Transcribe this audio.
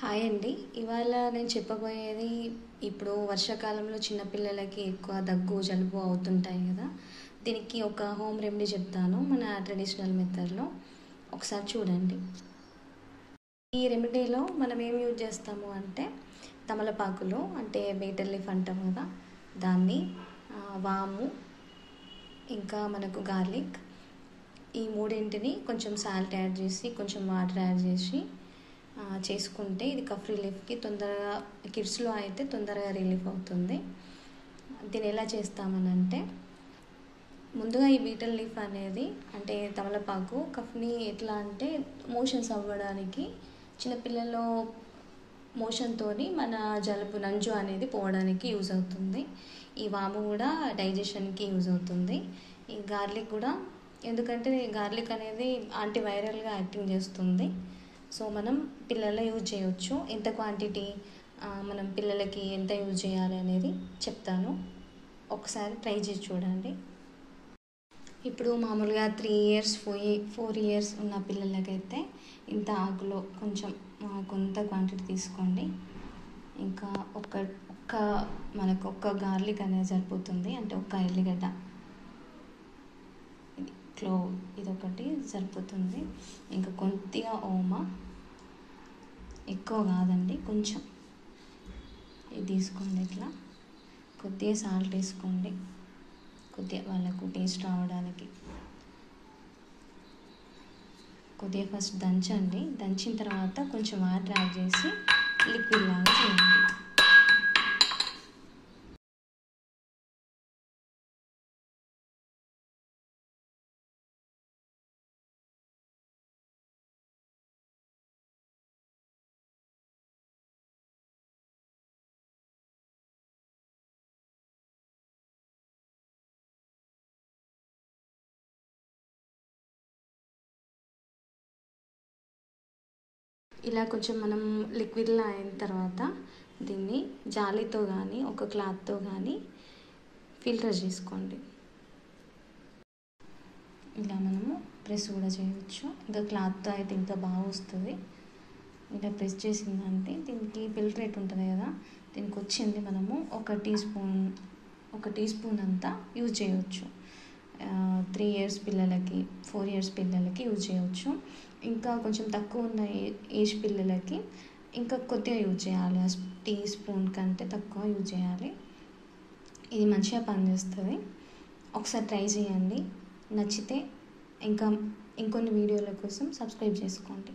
Hi అండి. ఇవాళ నేను చెప్పబోయేది ఇప్పుడు వర్షాకాలంలో చిన్న పిల్లలకి ఎక్కువ దగ్గు, జలుబు అవుతుంటాయి కదా! దీనికి ఒక హోమ్ రెమెడీ చెప్తాను మన ట్రెడిషనల్ మెథడ్‌లో. ఒకసారి చూడండి. ఈ రెమెడీలో మనం ఏం యూజ్ చేస్తాము అంటే తమలపాకులు అంటే బీటర్ లీఫ్ అంటాం కదా! దాన్ని వాము, ఇంకా మనకు గార్లిక్, ఈ మూడింటిని కొంచెం సాల్ట్ యాడ్ చేసి, కొంచెం వాటర్ యాడ్ చేసి చేసుకుంటే ఇది కఫ్ రిలీఫ్కి తొందరగా, కిడ్స్లో అయితే తొందరగా రిలీఫ్ అవుతుంది. దీన్ని ఎలా చేస్తామని అంటే, ముందుగా ఈ బీటర్ లీఫ్ అనేది అంటే తమలపాకు కఫ్ని ఎట్లా అంటే మోషన్స్ అవ్వడానికి, చిన్నపిల్లల్లో మోషన్తో మన జలుబు నంజు అనేది పోవడానికి యూజ్ అవుతుంది. ఈ వాము కూడా డైజెషన్కి యూజ్ అవుతుంది. ఈ గార్లిక్ కూడా, ఎందుకంటే గార్లిక్ అనేది యాంటీవైరల్గా యాక్టింగ్ చేస్తుంది. సో మనం పిల్లల్లో యూజ్ చేయవచ్చు. ఎంత క్వాంటిటీ, మనం పిల్లలకి ఎంత యూజ్ చేయాలి అనేది చెప్తాను. ఒకసారి ట్రై చేసి చూడండి. ఇప్పుడు మామూలుగా 3 ఇయర్స్ 4 ఇయర్స్ ఉన్న పిల్లలకైతే ఇంత ఆకులో కొంచెం కొంత క్వాంటిటీ తీసుకోండి. ఇంకా ఒక్క మనకు ఒక్క గార్లిక్ అనేది సరిపోతుంది. అంటే ఒక్క ఎల్లిగడ్డ, క్లోవ్ ఇదొకటి సరిపోతుంది. ఇంకా కొద్దిగా ఓమా, ఎక్కువ కాదండి, కొంచెం ఇది తీసుకోండి. ఇట్లా కొద్దిగా సాల్ట్ వేసుకోండి, కొద్దిగా వాళ్ళకు టేస్ట్ రావడానికి. కొద్దిగా ఫస్ట్ దంచండి. దంచిన తర్వాత కొంచెం వాటర్ యాడ్ చేసి లిక్విడ్ లాగా చేయండి. ఇలా కొంచెం మనం లిక్విడ్లో అయిన తర్వాత దీన్ని జాలీతో కానీ ఒక క్లాత్తో కానీ ఫిల్టర్ చేసుకోండి. ఇలా మనము ప్రెస్ కూడా చేయవచ్చు. ఇంకా క్లాత్తో అయితే ఇంకా బాగా వస్తుంది. ఇలా ప్రెస్ చేసిందంటే దీనికి ఫిల్టరేట్ ఉంటుంది కదా, దీనికి వచ్చింది మనము ఒక టీ స్పూన్ అంతా యూజ్ చేయవచ్చు. 3 ఇయర్స్ పిల్లలకి, 4 ఇయర్స్ పిల్లలకి యూజ్ చేయవచ్చు. ఇంకా కొంచెం తక్కువ ఉన్న ఏజ్ పిల్లలకి ఇంకా కొద్దిగా యూజ్ చేయాలి. టీ స్పూన్ కంటే తక్కువ యూజ్ చేయాలి. ఇది మంచిగా పనిచేస్తుంది. ఒకసారి ట్రై చేయండి. నచ్చితే ఇంకా ఇంకొన్ని వీడియోల కోసం సబ్స్క్రైబ్ చేసుకోండి.